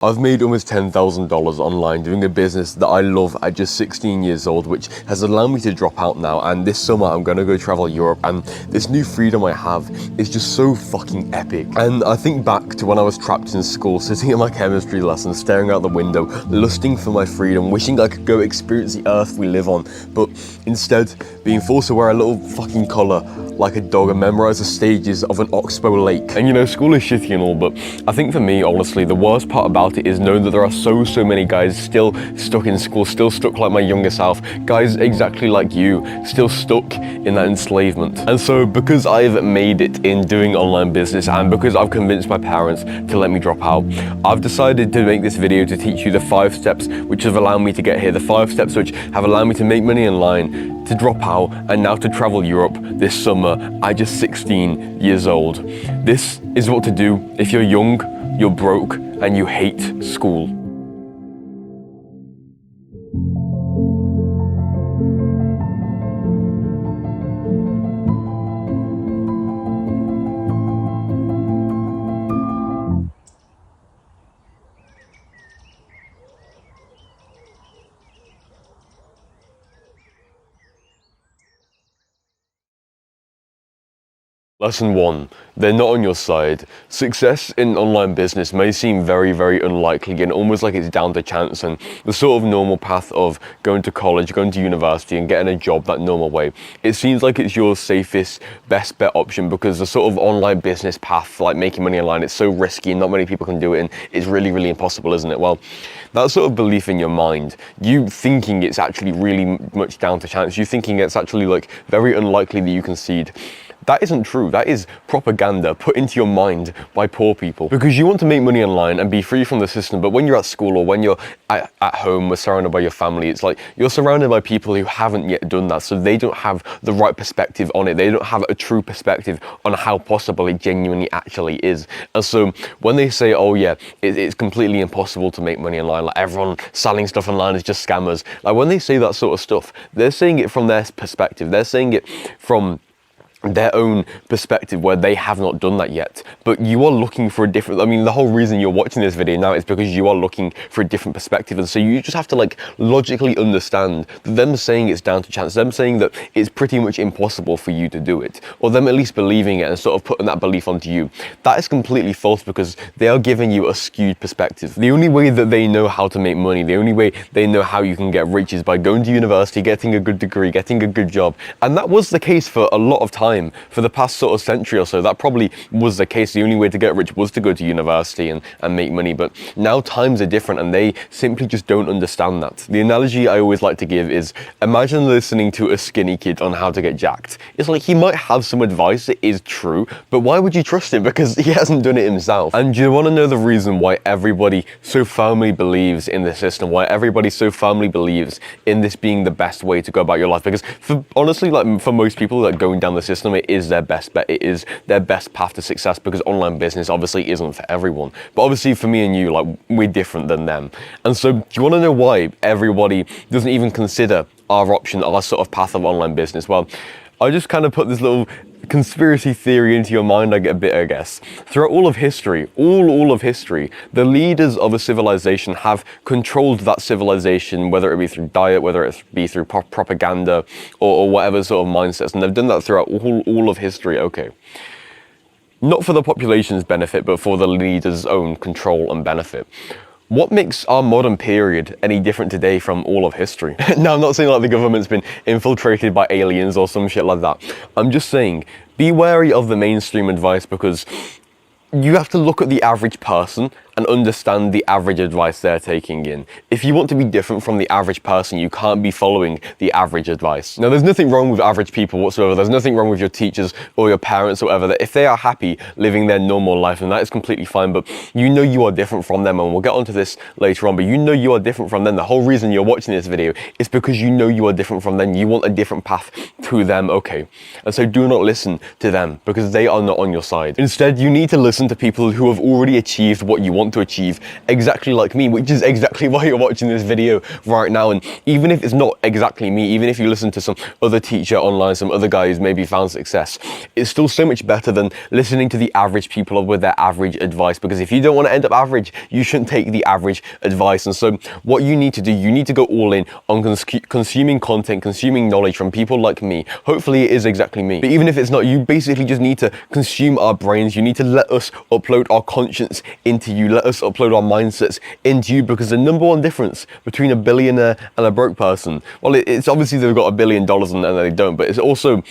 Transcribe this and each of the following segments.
I've made almost $10,000 online doing a business that I love at just 16 years old, which has allowed me to drop out now, and this summer I'm gonna go travel Europe, and this new freedom I have is just so fucking epic. And I think back to when I was trapped in school, sitting in my chemistry lesson, staring out the window, lusting for my freedom, wishing I could go experience the earth we live on, but instead being forced to wear a little fucking collar like a dog and memorize the stages of an oxbow lake. And you know, school is shitty and all, but I think for me, honestly, the worst part about it is knowing that there are so many guys still stuck in school, still stuck like my younger self, guys exactly like you, still stuck in that enslavement. And so because I've made it in doing online business and because I've convinced my parents to let me drop out, I've decided to make this video to teach you the 5 steps which have allowed me to get here, the 5 steps which have allowed me to make money online, to drop out, and now to travel Europe this summer at just 16 years old. This is what to do if you're young, you're broke, and you hate school. Lesson 1. They're not on your side. Success in online business may seem very unlikely and almost like it's down to chance and the sort of normal path of going to college, going to university and getting a job that normal way. It seems like it's your safest, best bet option because the sort of online business path, like making money online, it's so risky and not many people can do it and it's really impossible, isn't it? Well, that sort of belief in your mind, you thinking it's actually really much down to chance, you thinking it's actually like very unlikely that you can succeed. That isn't true. That is propaganda put into your mind by poor people. Because you want to make money online and be free from the system, but when you're at school or when you're at home or surrounded by your family, it's like you're surrounded by people who haven't yet done that, so they don't have the right perspective on it. They don't have a true perspective on how possible it genuinely actually is. And so when they say, oh yeah, it's completely impossible to make money online, like everyone selling stuff online is just scammers, like when they say that sort of stuff, they're saying it from their perspective. They're saying it from their own perspective where they have not done that yet, but you are looking for a different, I mean, the whole reason you're watching this video now is because you are looking for a different perspective, and so you just have to like logically understand that them saying it's down to chance, them saying that it's pretty much impossible for you to do it, or them at least believing it and sort of putting that belief onto you, that is completely false because they are giving you a skewed perspective. The only way that they know how to make money, the only way they know how you can get rich is by going to university, getting a good degree, getting a good job, and that was the case for a lot of time. For the past sort of century or so, that probably was the case. The only way to get rich was to go to university and make money, but now times are different and they simply just don't understand that. The analogy I always like to give is, imagine listening to a skinny kid on how to get jacked. It's like he might have some advice that is true, but why would you trust him? Because he hasn't done it himself. And you want to know the reason why everybody so firmly believes in the system, why everybody so firmly believes in this being the best way to go about your life? Because honestly, like for most people that going down the system, it is their best bet, it is their best path to success, because online business obviously isn't for everyone. But obviously for me and you, like, we're different than them. And so do you want to know why everybody doesn't even consider our option, our sort of path of online business? Well, I just kind of put this little conspiracy theory into your mind, I guess. Throughout all of history, all of history, the leaders of a civilization have controlled that civilization, whether it be through diet, whether it be through propaganda, or whatever sort of mindsets, and they've done that throughout all of history. Okay. Not for the population's benefit, but for the leader's own control and benefit. What makes our modern period any different today from all of history? Now, I'm not saying like the government's been infiltrated by aliens or some shit like that. I'm just saying, be wary of the mainstream advice, because you have to look at the average person and understand the average advice they're taking in. If you want to be different from the average person, you can't be following the average advice. Now, there's nothing wrong with average people whatsoever. There's nothing wrong with your teachers or your parents or whatever, that if they are happy living their normal life, then that is completely fine, but you know you are different from them, and we'll get onto this later on, but you know you are different from them. The whole reason you're watching this video is because you know you are different from them. You want a different path to them, okay? And so do not listen to them, because they are not on your side. Instead, you need to listen to people who have already achieved what you want want to achieve exactly like me, which is exactly why you're watching this video right now. And even if it's not exactly me, even if you listen to some other teacher online, some other guy who's maybe found success, it's still so much better than listening to the average people with their average advice. Because if you don't want to end up average, you shouldn't take the average advice. And so what you need to do, you need to go all in on consuming content, consuming knowledge from people like me. Hopefully it is exactly me. But even if it's not, you basically just need to consume our brains. You need to let us upload our conscience into you. Let us upload our mindsets into you, because the number one difference between a billionaire and a broke person, well, it's obviously they've got $1 billion and they don't, but it's also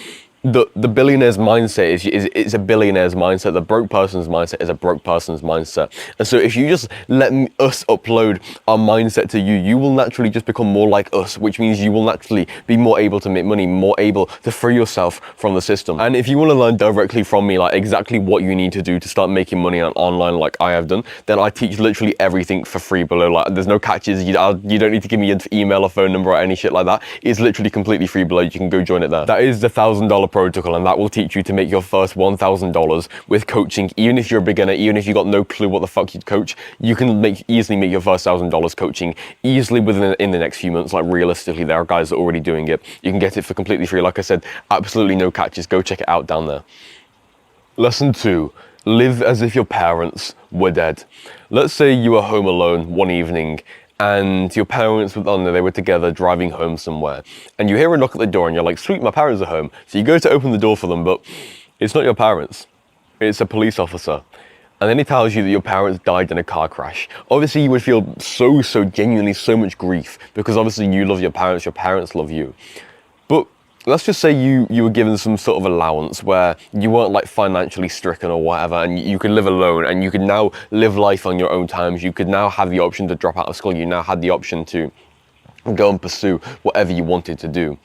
the billionaire's mindset is a billionaire's mindset. The broke person's mindset is a broke person's mindset. And so if you just let us upload our mindset to you, you will naturally just become more like us, which means you will naturally be more able to make money, more able to free yourself from the system. And if you want to learn directly from me, like exactly what you need to do to start making money online like I have done, then I teach literally everything for free below. Like there's no catches. You don't need to give me an email or phone number or any shit like that. It's literally completely free below. You can go join it there. That is the $1,000 protocol, and that will teach you to make your first $1,000 with coaching. Even if you're a beginner, even if you got no clue what the fuck you'd coach, you can easily make your first $1,000 coaching easily in the next few months. Like realistically, there are guys that are already doing it. You can get it for completely free. Like I said, absolutely no catches. Go check it out down there. Lesson 2. Live as if your parents were dead. Let's say you were home alone one evening and your parents they were together driving home somewhere, and you hear a knock at the door and you're like, sweet, my parents are home. So you go to open the door for them, but it's not your parents, it's a police officer. And then he tells you that your parents died in a car crash. Obviously you would feel so genuinely so much grief, because obviously you love your parents love you. But let's just say you were given some sort of allowance where you weren't like financially stricken or whatever, and you could live alone and you could now live life on your own terms. You could now have the option to drop out of school. You now had the option to go and pursue whatever you wanted to do.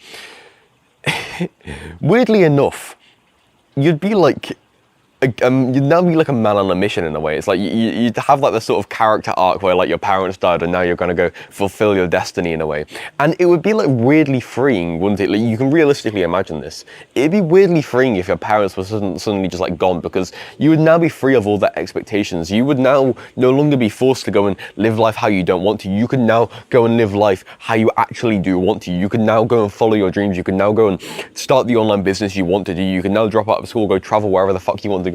Weirdly enough, you'd be like, you'd now be like a man on a mission in a way. It's like you'd have like the sort of character arc where like your parents died and now you're gonna go fulfill your destiny in a way. And it would be like weirdly freeing, wouldn't it? Like you can realistically imagine this. It'd be weirdly freeing if your parents were suddenly just like gone, because you would now be free of all their expectations. You would now no longer be forced to go and live life how you don't want to. You can now go and live life how you actually do want to. You can now go and follow your dreams. You can now go and start the online business you want to do. You can now drop out of school, go travel wherever the fuck you want to go.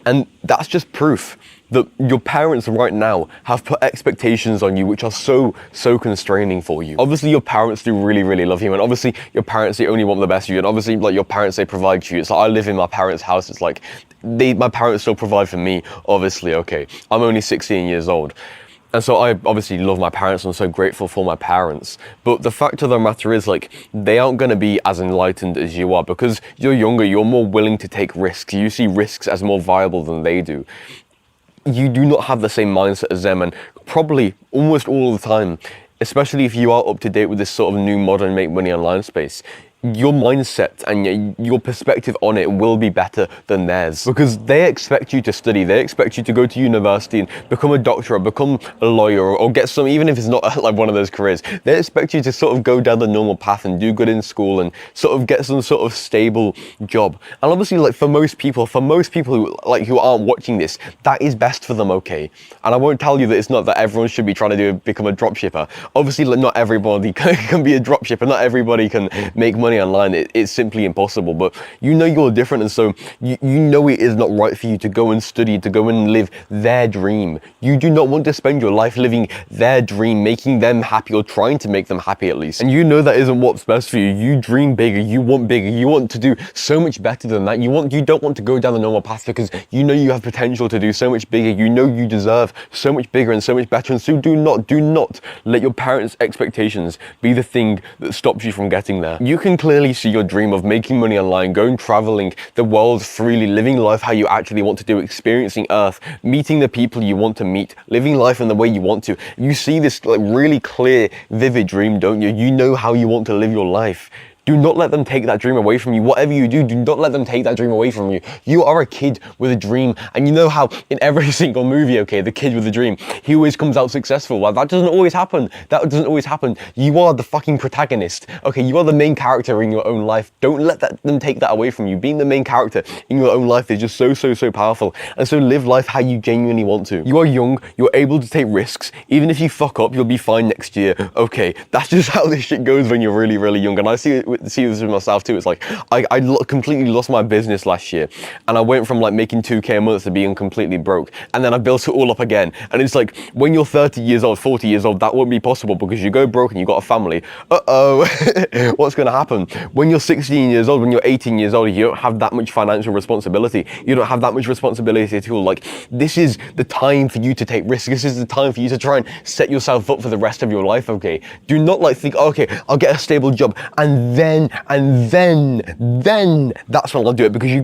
And that's just proof that your parents right now have put expectations on you which are so constraining for you. Obviously your parents do really love you, and obviously your parents, they only want the best for you, and obviously like your parents, they provide for you. It's like I live in my parents' house. It's like my parents still provide for me, obviously. Okay, I'm only 16 years old. And so I obviously love my parents. I'm so grateful for my parents. But the fact of the matter is, like, they aren't going to be as enlightened as you are, because you're younger, you're more willing to take risks. You see risks as more viable than they do. You do not have the same mindset as them, and probably almost all the time, especially if you are up to date with this sort of new modern make money online space, your mindset and your perspective on it will be better than theirs, because they expect you to study. They expect you to go to university and become a doctor or become a lawyer or get some, even if it's not like one of those careers, they expect you to sort of go down the normal path and do good in school and sort of get some sort of stable job. And obviously, like for most people who aren't watching this, that is best for them, okay? And I won't tell you that it's not that everyone should be trying to become a dropshipper. Obviously, like, not everybody can be a dropshipper. Not everybody can make money online. It's simply impossible. But you know you're different, and so you know it is not right for you to go and study, to go and live their dream. You do not want to spend your life living their dream, making them happy, or trying to make them happy at least. And you know that isn't what's best for you. You dream bigger, you want bigger, you want to do so much better than that. You don't want to go down the normal path, because you know you have potential to do so much bigger. You know you deserve so much bigger and so much better. And so do not let your parents' expectations be the thing that stops you from getting there. You can clearly see your dream of making money online, going traveling the world freely, living life how you actually want to do, experiencing Earth, meeting the people you want to meet, living life in the way you want to. You see this like really clear, vivid dream, don't you? You know how you want to live your life. Do not let them take that dream away from you. Whatever you do, do not let them take that dream away from you. You are a kid with a dream. And you know how in every single movie, okay, the kid with a dream, he always comes out successful. Well, that doesn't always happen. That doesn't always happen. You are the fucking protagonist. Okay, you are the main character in your own life. Don't let them take that away from you. Being the main character in your own life is just so powerful. And so live life how you genuinely want to. You are young. You're able to take risks. Even if you fuck up, you'll be fine next year. Okay, that's just how this shit goes when you're really young. And I see this with myself too. It's like I completely lost my business last year, and I went from like making 2K a month to being completely broke, and then I built it all up again. And it's like when you're 30 years old, 40 years old, that won't be possible because you go broke and you got a family. What's gonna happen when you're 16 years old? When you're 18 years old, you don't have that much financial responsibility. You don't have that much responsibility at all. Like, this is the time for you to take risks. This is the time for you to try and set yourself up for the rest of your life. Okay, do not like think, okay, I'll get a stable job and then that's when I'll do it, because you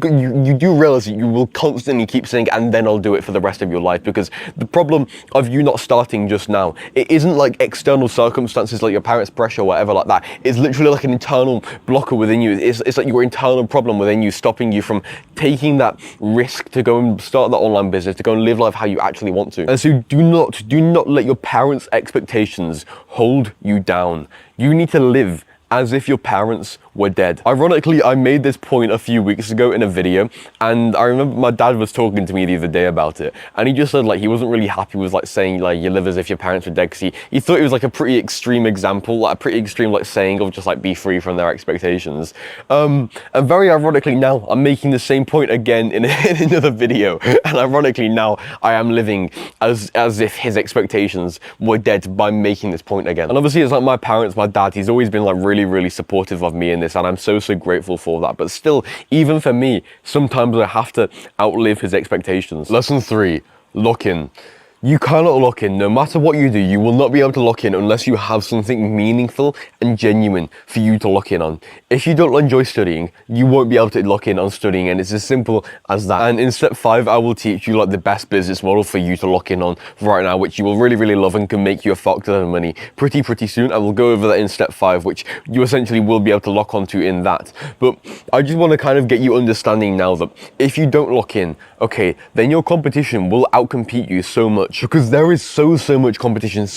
do realize that you will constantly keep saying and then I'll do it for the rest of your life. Because the problem of you not starting just now, it isn't like external circumstances like your parents' pressure or whatever like that. It's literally like an internal blocker within you. It's like your internal problem within you, stopping you from taking that risk to go and start that online business, to go and live life how you actually want to. And so do not let your parents' expectations hold you down. You need to live as if your parents were dead. Ironically, I made this point a few weeks ago in a video, and I remember my dad was talking to me the other day about it, and he just said like he wasn't really happy with like saying like you live as if your parents were dead, because he thought it was like a pretty extreme example, like a pretty extreme like saying of just like be free from their expectations. And very ironically now, I'm making the same point again in another video, and ironically now I am living as if his expectations were dead by making this point again. And obviously it's like my parents, my dad, he's always been like really supportive of me in this, and I'm so grateful for that. But still, even for me, sometimes I have to outlive his expectations. Lesson 3, lock in. You cannot lock in. No matter what you do, you will not be able to lock in unless you have something meaningful and genuine for you to lock in on. If you don't enjoy studying, you won't be able to lock in on studying, and it's as simple as that. And in step 5, I will teach you like the best business model for you to lock in on right now, which you will really love and can make you a fuck ton of money pretty soon. I will go over that in step 5, which you essentially will be able to lock onto in that. But I just want to kind of get you understanding now that if you don't lock in, okay, then your competition will outcompete you so much, because there is so much competition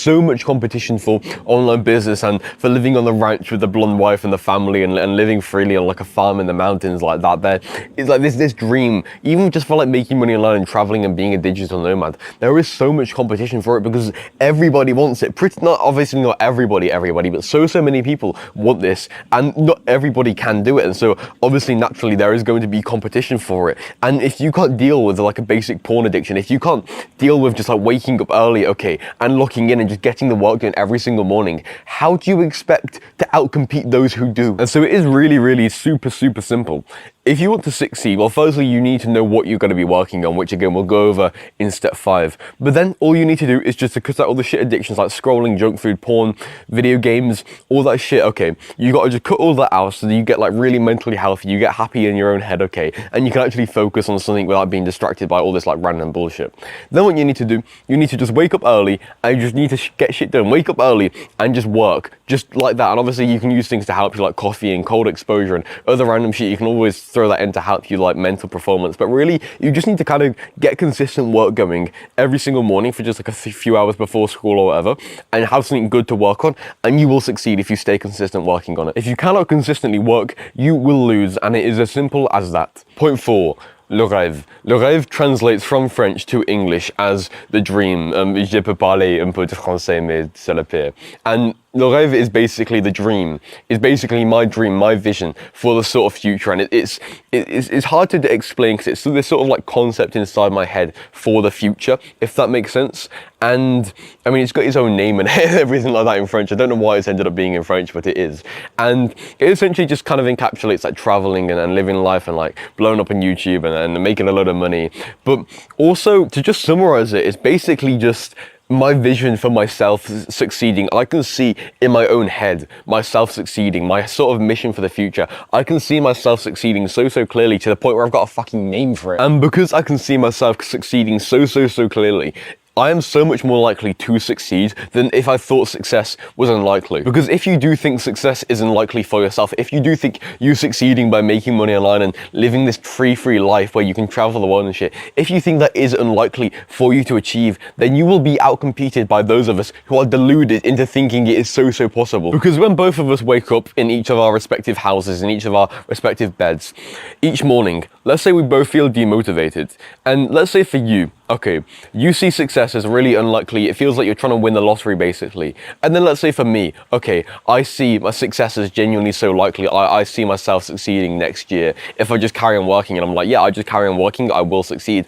for online business and for living on the ranch with the blonde wife and the family and living freely on like a farm in the mountains like that. There is like this dream, even just for like making money online and traveling and being a digital nomad. There is so much competition for it because everybody wants it. Obviously not everybody, but so many people want this, and not everybody can do it. And so obviously naturally there is going to be competition for it. And if you can't deal with like a basic porn addiction, if you can't deal with just like waking up early, okay, and locking in and just getting the work done every single morning, how do you expect to outcompete those who do? And so it is really super simple. If you want to succeed, well, firstly, you need to know what you're going to be working on, which again, we'll go over in step 5. But then all you need to do is just to cut out all the shit addictions like scrolling, junk food, porn, video games, all that shit, okay? You got to just cut all that out so that you get like really mentally healthy, you get happy in your own head, okay? And you can actually focus on something without being distracted by all this like random bullshit. Then what you need to do, you need to just wake up early and you just need to get shit done. Wake up early and just work, just like that. And obviously you can use things to help you like coffee and cold exposure and other random shit. You can always throw that in to help you like mental performance, but really you just need to kind of get consistent work going every single morning for just like a few hours before school or whatever, and have something good to work on, and you will succeed if you stay consistent working on it. If you cannot consistently work, you will lose, and it is as simple as that. Point 4. Le rêve. Le rêve translates from French to English as the dream. Je peux parler un peu de français, mais c'est le pire. And le rêve is basically the dream. It's basically my dream, my vision for the sort of future. And it's hard to explain because it's this sort of like concept inside my head for the future, if that makes sense. And I mean, it's got its own name and everything like that in French. I don't know why it's ended up being in French, but it is. And it essentially just kind of encapsulates like traveling and living life and like blowing up on YouTube and making a lot of money. But also, to just summarize it, it's basically just my vision for myself succeeding. I can see in my own head myself succeeding, my sort of mission for the future. I can see myself succeeding so clearly to the point where I've got a fucking name for it. And because I can see myself succeeding so clearly, I am so much more likely to succeed than if I thought success was unlikely. Because if you do think success is unlikely for yourself, if you do think you succeeding by making money online and living this free life where you can travel the world and shit, if you think that is unlikely for you to achieve, then you will be outcompeted by those of us who are deluded into thinking it is so possible. Because when both of us wake up in each of our respective houses, in each of our respective beds, each morning, let's say we both feel demotivated, and let's say for you, okay, you see success as really unlikely. It feels like you're trying to win the lottery, basically. And then let's say for me, okay, I see my success as genuinely so likely. I see myself succeeding next year if I just carry on working. And I'm like, yeah, I just carry on working, I will succeed.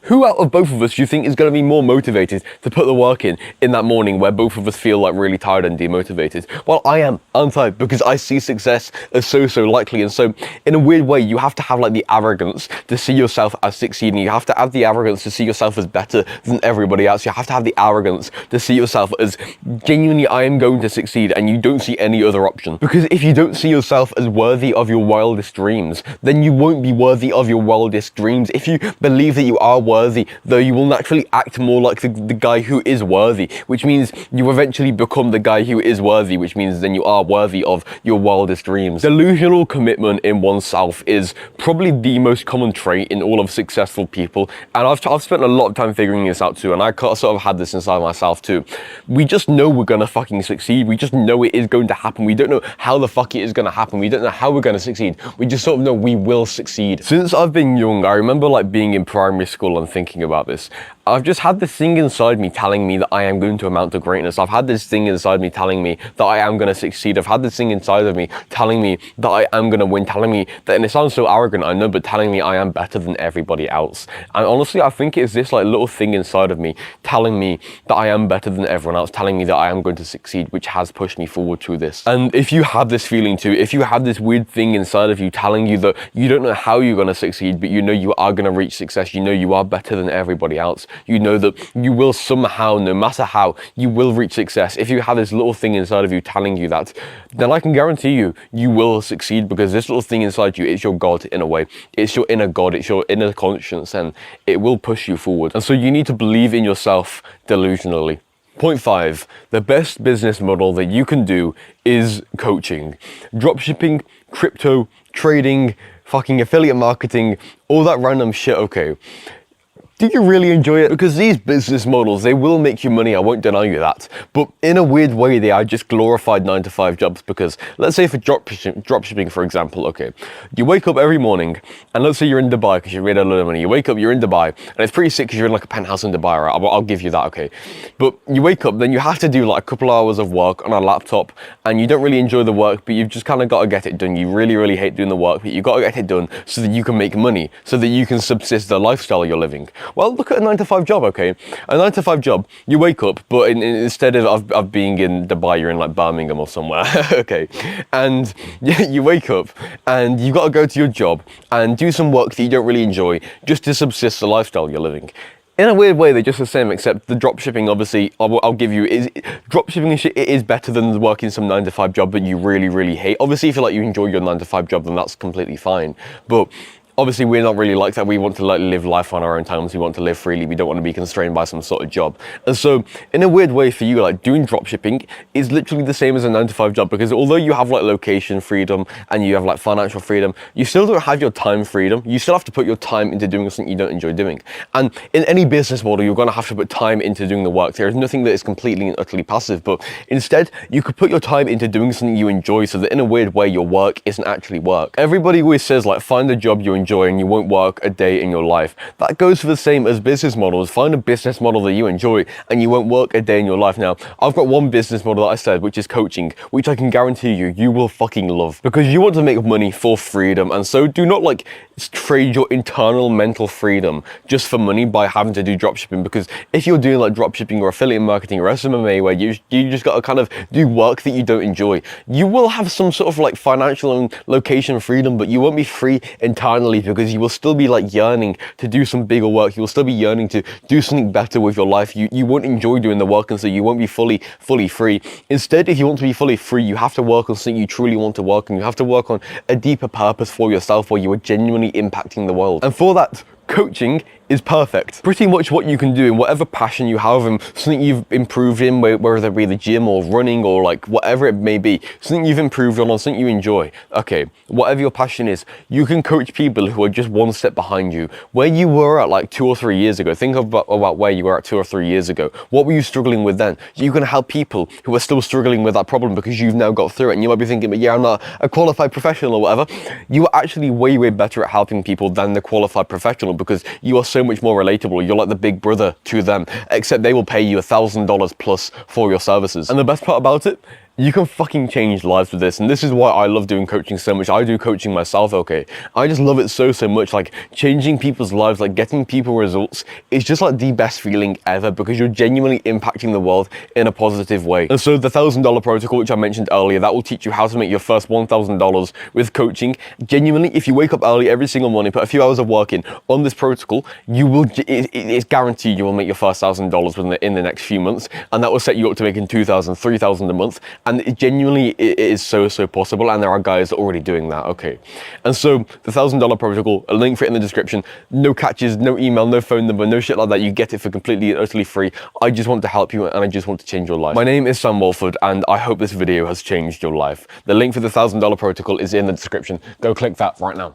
Who out of both of us do you think is going to be more motivated to put the work in that morning where both of us feel like really tired and demotivated? Well, I am, aren't I? Because I see success as so likely. And so in a weird way, you have to have like the arrogance to see yourself as succeeding. You have to have the arrogance to see yourself as better than everybody else. You have to have the arrogance to see yourself as genuinely, I am going to succeed, and you don't see any other option. Because if you don't see yourself as worthy of your wildest dreams, then you won't be worthy of your wildest dreams. If you believe that you are worthy, though, you will naturally act more like the guy who is worthy, which means you eventually become the guy who is worthy, which means then you are worthy of your wildest dreams. Delusional commitment in oneself is probably the most common trait in all of successful people, and I've spent a lot of time figuring this out too, and I sort of had this inside myself too. We just know we're gonna fucking succeed. We just know it is going to happen. We don't know how the fuck it is gonna happen. We don't know how we're gonna succeed. We just sort of know we will succeed. Since I've been young, I remember like being in primary school and thinking about this. I've just had this thing inside me telling me that I am going to amount to greatness. I've had this thing inside me telling me that I am going to succeed. I've had this thing inside of me telling me that I am going to win, telling me that, and it sounds so arrogant, I know, but telling me I am better than everybody else. And honestly, I think it's this like little thing inside of me telling me that I am better than everyone else, telling me that I am going to succeed, which has pushed me forward to this. And if you have this feeling too, if you have this weird thing inside of you telling you that you don't know how you're going to succeed, but you know you are going to reach success, you know you are better than everybody else, you know that you will somehow, no matter how, you will reach success. If you have this little thing inside of you telling you that, then I can guarantee you, you will succeed, because this little thing inside you, it's your God in a way. It's your inner God, it's your inner conscience, and it will push you forward. And so you need to believe in yourself delusionally. Point 5, the best business model that you can do is coaching. Dropshipping, crypto, trading, fucking affiliate marketing, all that random shit, okay. Do you really enjoy it? Because these business models, they will make you money, I won't deny you that. But in a weird way, they are just glorified 9-to-5 jobs, because let's say for dropshipping, for example, okay, you wake up every morning, and let's say you're in Dubai because you made a lot of money. You wake up, you're in Dubai, and it's pretty sick because you're in like a penthouse in Dubai, right? I'll give you that, okay. But you wake up, then you have to do like a couple hours of work on a laptop, and you don't really enjoy the work, but you've just kind of got to get it done. You really hate doing the work, but you've got to get it done so that you can make money, so that you can subsist the lifestyle you're living. Well, look at a 9-to-5 job, okay? A 9-to-5 job, you wake up, but instead of being in Dubai, you're in like Birmingham or somewhere, okay? And you wake up and you've got to go to your job and do some work that you don't really enjoy just to subsist the lifestyle you're living. In a weird way, they're just the same, except the dropshipping, obviously, I'll give you, dropshipping and shit, it is better than working some 9-to-5 job that you really hate. Obviously, if you enjoy your 9-to-5 job, then that's completely fine. But obviously, we're not really like that. We want to like live life on our own terms. We want to live freely. We don't want to be constrained by some sort of job. And so, in a weird way for you, like doing dropshipping is literally the same as a 9-to-5 job, because although you have like location freedom and you have like financial freedom, you still don't have your time freedom. You still have to put your time into doing something you don't enjoy doing. And in any business model, you're going to have to put time into doing the work. There is nothing that is completely and utterly passive, but instead, you could put your time into doing something you enjoy, so that in a weird way, your work isn't actually work. Everybody always says like, find a job you enjoy and you won't work a day in your life. That goes for the same as business models. Find a business model that you enjoy and you won't work a day in your life. Now, I've got one business model that I said, which is coaching, which I can guarantee you will fucking love, because you want to make money for freedom. And so do not like trade your internal mental freedom just for money by having to do dropshipping, because if you're doing like dropshipping or affiliate marketing or SMA, where you just got to kind of do work that you don't enjoy, you will have some sort of like financial and location freedom, but you won't be free internally, because you will still be like yearning to do some bigger work. You will still be yearning to do something better with your life. You won't enjoy doing the work, and so you won't be fully free. Instead, if you want to be fully free, you have to work on something you truly want to work on. You have to work on a deeper purpose for yourself, where you are genuinely impacting the world. And for that, coaching is perfect. Pretty much what you can do in whatever passion you have and something you've improved in, whether it be the gym or running or like whatever it may be, something you've improved on or something you enjoy. Okay, whatever your passion is, you can coach people who are just one step behind you. Where you were at like 2 or 3 years ago, think about where you were at 2 or 3 years ago. What were you struggling with then? You can help people who are still struggling with that problem because you've now got through it. And you might be thinking, but yeah, I'm not a qualified professional or whatever. You are actually way, way better at helping people than the qualified professional because you are so much more relatable. You're like the big brother to them, except they will pay you $1,000 plus for your services. And the best part about it, you can fucking change lives with this. And this is why I love doing coaching so much. I do coaching myself, okay? I just love it so much. Like changing people's lives, like getting people results is just like the best feeling ever because you're genuinely impacting the world in a positive way. And so the $1,000 protocol, which I mentioned earlier, that will teach you how to make your first $1,000 with coaching. Genuinely, if you wake up early every single morning, put a few hours of work in on this protocol, you will, it's guaranteed you will make your first $1,000 in the next few months. And that will set you up to making $2,000, $3,000 a month. And it genuinely, it is so possible, and there are guys already doing that, okay? And so the $1,000 protocol, a link for it in the description, no catches, no email, no phone number, no shit like that. You get it for completely and utterly free. I just want to help you and I just want to change your life. My name is Sam Walford and I hope this video has changed your life. The link for the $1,000 protocol is in the description. Go click that right now.